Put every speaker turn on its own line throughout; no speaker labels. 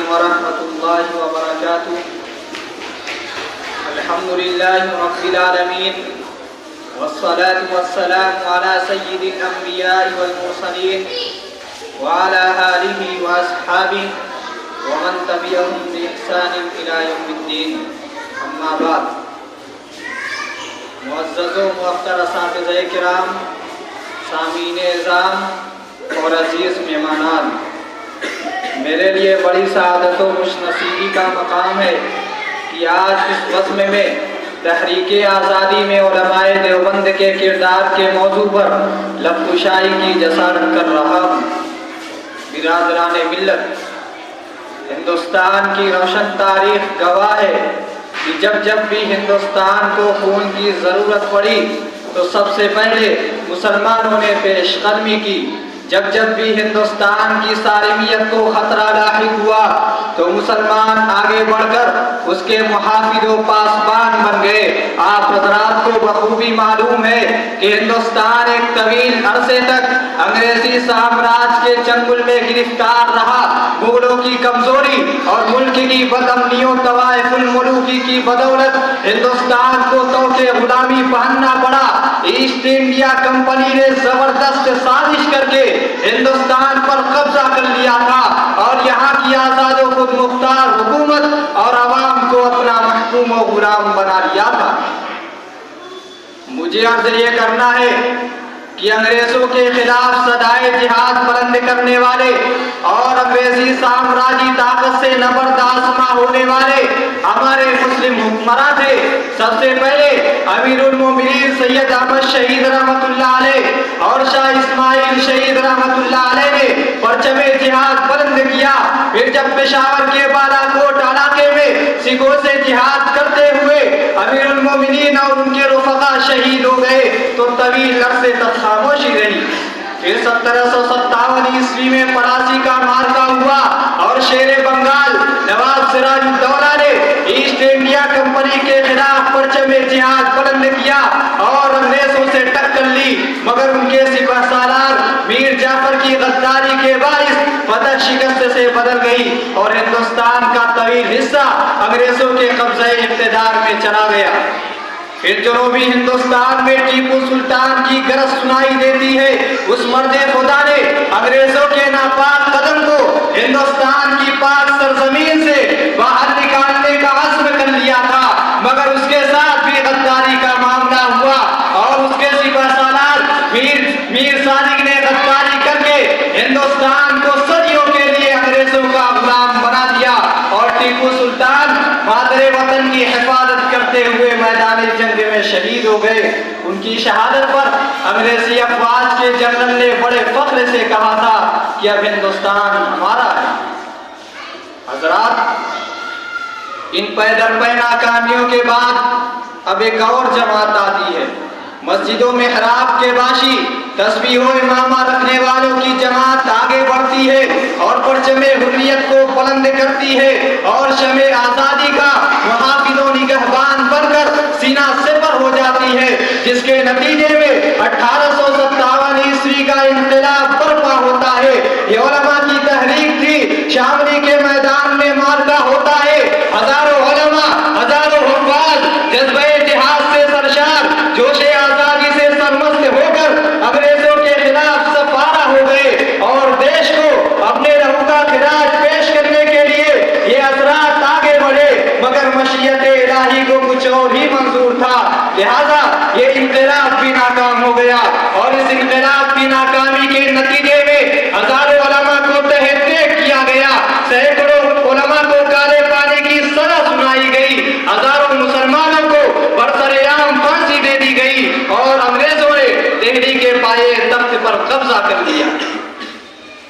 ورحمة الله وبركاته. الحمد لله رب العالمين والصلاة والسلام على سيد الأنبياء والمرسلين وعلى آله وأصحابه ومن تبعهم بإحسان إلى يوم الدين. أما بعد. معزز و محترم اساتذہ کرام، سامعین اعظام اور عزیز مہمانان، میرے لیے بڑی سعادت و خوش نصیبی کا مقام ہے کہ آج اس وسم میں تحریک آزادی میں علماء دیوبند کے کردار کے موضوع پر لب کشائی کی جسارت کر رہا ہوں. برادران ملت، ہندوستان کی روشن تاریخ گواہ ہے کہ جب بھی ہندوستان کو خون کی ضرورت پڑی تو سب سے پہلے مسلمانوں نے پیش قدمی کی. جب بھی ہندوستان کی سالمیت کو خطرہ لاحق ہوا تو مسلمان آگے بڑھ کر اس کے محافظ و پاسبان بن گئے. آپ حضرات کو بخوبی معلوم ہے کہ ہندوستان ایک طویل عرصے تک انگریزی سامراج کے چنگل میں گرفتار رہا. مغلوں کی کمزوری اور ملک کی بدامنیوں طوائف الملوکی کی بدولت ہندوستان کو طوق غلامی پہننا پڑا. ایسٹ انڈیا کمپنی نے زبردست سازش کر کے ہندوستان پر قبضہ کر لیا تھا اور یہاں کی آزاد و خود مختار حکومت اور عوام کو اپنا محکوم و غلام بنا لیا تھا. مجھے عرض یہ کرنا ہے کہ انگریزوں کے خلاف صدائے جہاد بلند کرنے والے اور انگریزی سامراجی طاقت سے نبرداشت نہ ہونے والے ہمارے مسلم حکمراں تھے. سب سے پہلے امیر المومنین سید احمد شہید رحمت اللہ علیہ اور شاہ اسماعیل شہید رحمت اللہ علیہ نے پرچم جہاد بلند کیا. پھر جب پشاور کے بالا کوٹ علاقے میں سکھوں سے جہاد کرتے ہوئے امیر المومنین اور ان کے رفقا شہید ہو گئے تو طویل عرصے تک خاموشی رہی. پھر 1757 عیسوی میں پلاسی کا مارکا ہوا اور شیر بنگال نواب سراج الدولہ نے ایسٹ انڈیا کمپنی کے خلاف پرچم جہاد بلند کیا اور انگریزوں سے ٹکر لی، مگر ان کے سپہ سالار میر جعفر کی غداری کے باعث فتح شکست سے بدل گئی اور ہندوستان کا طویل حصہ انگریزوں کے قبضہ اقتدار میں چلا گیا. پھر جنوبی ہندوستان میں ٹیپو سلطان کی گرج سنائی دیتی ہے. اس مرد خدا نے انگریزوں کے ناپاک قدم کو ہندوستان کی پاک سرزمین سے باہر نکالنے کا عزم کر لیا تھا، مگر اس کے ساتھ بھی غداری کا معاملہ ہوا اور اس کے سپہ سالار میر صادق نے غداری کر کے ہندوستان کو صدیوں کے لیے انگریزوں کا غلام بنا دیا اور ٹیپو سلطان مادر وطن کی حفاظت کرتے ہوئے میدان جنگ میں شہید ہو گئے. ان کی شہادت پر انگریزی افواج کے جنرل نے بڑے فخر سے کہا تھا کہ اب ہندوستان ہمارا ہے. حضرات، ان پے در پے ناکامیوں کے بعد اب ایک اور جماعت آتی ہے. مسجدوں میں محراب کے باشی تسبیح و امامہ رکھنے والوں کی جماعت آگے بڑھتی ہے اور پرچم حریت کو بلند کرتی ہے اور شمع آزادی کا محافظ و نگہبان بن کر سینہ سپر ہو جاتی ہے، جس کے نتیجے میں 1857 عیسوی کا انقلاب برپا ہوتا ہے. یہ علماء کی تحریک تھی. شاملی کے میدان میں مارکا ہوتا ہے. ہزاروں علماء، ہزاروں حفاظ جذبہ جہاد سے سرشار، جوش آزادی سے سرمست ہو کر انگریزوں کے خلاف سفارہ ہو گئے اور دیش کو اپنے لہو کا خراج پیش کرنے کے لیے یہ حضرات آگے بڑھے، مگر مشیت الہی کو کچھ اور ہی منظور تھا. لہذا یہ انقلاب بھی ناکام ہو گیا اور اس انقلاب کی ناکامی کے نتیجے میں ہزاروں علماء کو تحت کیا گیا، سینکڑوں علماء کو کالے پانی کی سزا سنائی گئی، ہزاروں مسلمانوں کو برسرعام پھانسی دے دی گئی اور انگریزوں نے دہلی کے پائے تخت پر قبضہ کر لیا.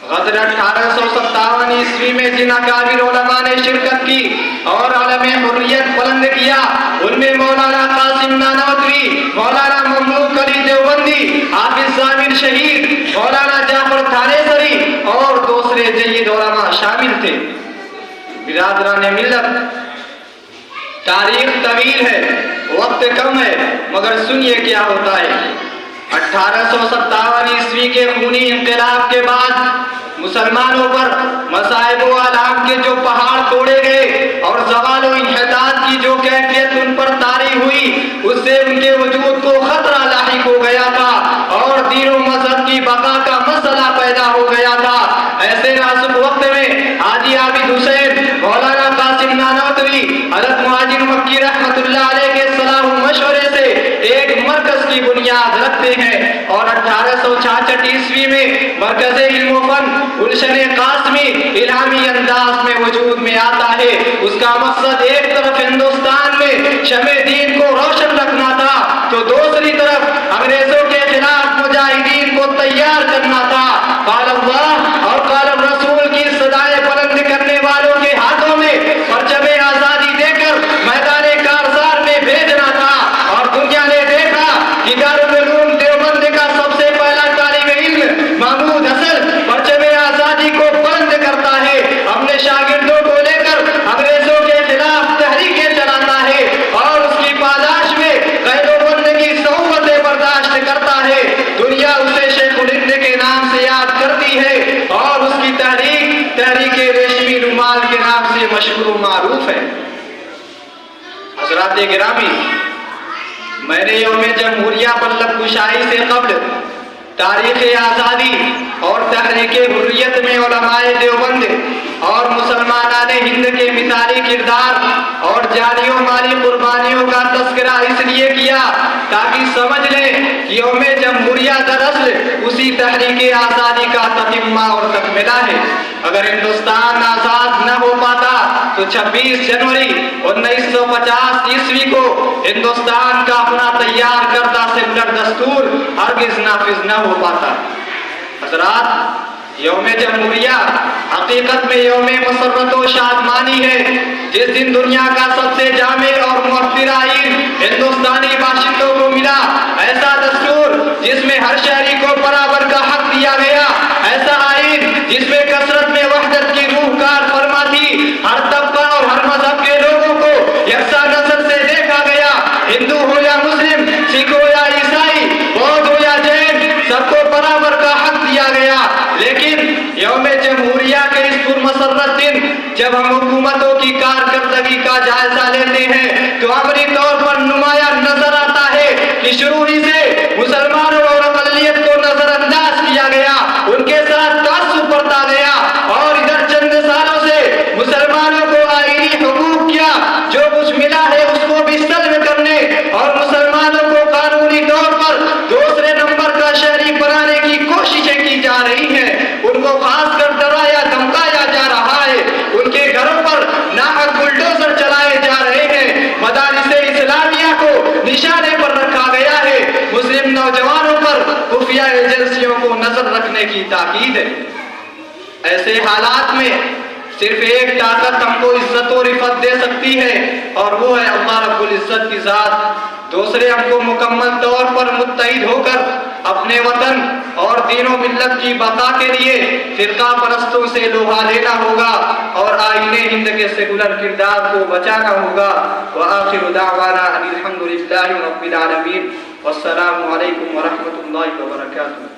غدر 1857 عیسوی میں جن اکابر علماء نے شرکت کی اور علم حریت بلند کیا، ان میں مولانا قاسم نانوتوی، مولانا مملوک علی دیوبندی، حافظ ضامن شہید، مولانا جعفر تھانیسری اور دوسرے جید علماء شامل تھے. برادران ملت، تاریخ طویل ہے، وقت کم ہے، مگر سنیے کیا ہوتا ہے. 1857 عیسوی کے خونی انقلاب کے بعد مسلمانوں پر مصائب و آلام کے جو پہاڑ توڑے گئے اور زوال و انحطاط کی جو کیفیت ان پر طاری ہوئی، اس سے ان کے وجود کو خطرہ لاحق ہو گیا تھا اور دین و مذہب کی بقا کا مسئلہ پیدا ہو گیا تھا۔ ایسے نازک وقت میں حاجی عابد حسین مولانا قاسم نانوتوی حضرت مہاجر مکی رحمت اللہ علیہ کے صلاح و مشورے سے ایک مرکز کی بنیاد رکھتے ہیں اور 1866 عیسوی میں مرکز علم و فن گلشن قاسمی الہامی انداز میں وجود میں آتا ہے۔ اس کا مقصد ایک طرف ہندوستان میں شمع دین کو روشن رکھنا تھا تو دوسری طرف انگریزوں کے خلاف مجاہدین کو تیار کرنا تھا۔ قال اللہ اور قال الرسول کی صدائے بلند کرنے والوں کے ہاتھوں میں پرچم آزادی دے کر میدان کارزار میں بھیجنا تھا، اور دنیا نے دیکھا کہ دارالعلوم دیوبند کا سب سے پہلا طالب علم محمود حسن پرچم آزادی کو بلند کرتا ہے، اپنے شاگردوں کو لے کر انگریزوں کے خلاف تحریکیں چلاتا ہے اور اس کی پاداش میں قید و بند کی صعوبتیں برداشت کرتا ہے۔ دنیا اسے شیخ الہند کے نام سے یاد کرتی ہے اور اس کی تحریک ریشمی رومال کے نام سے مشہور و معروف ہے۔ حضرات گرامی، میں نے یوم جمہوریہ پر لب کشائی سے قبل تاریخ آزادی اور تحریک حریت میں علماء دیوبند اور مسلمانان ہند کے مثالی کردار اور جانی و مالی قربانیوں کا تذکرہ اس لیے کیا تاکہ سمجھ لیں کہ یوم جمہوریہ دراصل اسی تحریک آزادی کا تتمہ اور تکملہ ہے۔ اگر ہندوستان آزاد نہ ہو پاتا تو 26 جنوری 1950 عیسوی کو ہندوستان کا اپنا تیار کردہ سیکولر دستور ہرگز نافذ نہ ہو پاتا۔ حضرات، یوم جمہوریہ حقیقت میں یوم مسرت و شادمانی ہے، جس دن دنیا کا سب سے جامع اور مؤثر آئین ہندوستانی باشندوں کو ملا، ایسا دستور جس میں ہر شہری کو برابر کا حق دیا گیا، ایسا آئین جس میں کثرت میں وحدت کی روح کار فرما تھی، ہر طبقہ اور ہر مذہب کے لوگوں کو یکساں نظر سے دیکھا گیا، ہندو ہو یا مسلم، سکھ ہو یا عیسائی، بودھ ہو یا جین، سب کو برابر کا حق دیا گیا۔ لیکن یوم جمہوریہ کے اس پرمسرت دن جب ہم حکومتوں کی کارکردگی کا جائزہ لیتے ہیں تو عملی طور پر نمایاں نظر آتا ہے کہ شروع ہی سے مسلمانوں اور اقلیت کو نظر انداز کیا گیا، ان کے ساتھ تعصب برتا گیا، اور ادھر چند سالوں سے مسلمانوں کو آئینی حقوق کیا جو کچھ ملا ہے اس کو بھی سلب کرنے اور مسلمانوں کو قانونی طور پر دوسرے نمبر کا شہری بنانے کی کوششیں کی جا رہی ہیں، ان کو خاص کر ڈرایا دھمکایا جا رہا ہے، ان کے گھروں پر ناحق بلڈوزر چلائے جا رہے ہیں، مدارس اسلامیہ کو نشانے پر رکھا گیا ہے، مسلم نوجوانوں پر خفیہ ایجنسیوں کو نظر رکھنے کی تاکید ہے۔ ایسے حالات میں صرف ایک طاقت ہم کو عزت و رفعت دے سکتی ہے اور وہ ہے اللہ رب العزت کی ذات۔ دوسرے ہم کو مکمل طور پر متحد ہو کر اپنے وطن اور دین و ملت کی بقا کے لیے فرقہ پرستوں سے لوہا لینا ہوگا اور آئین ہند کے سیکولر کردار کو بچانا ہوگا۔ وآخر دعوانا ان الحمد للہ رب العالمین، والسلام علیکم ورحمۃ اللہ وبرکاتہ۔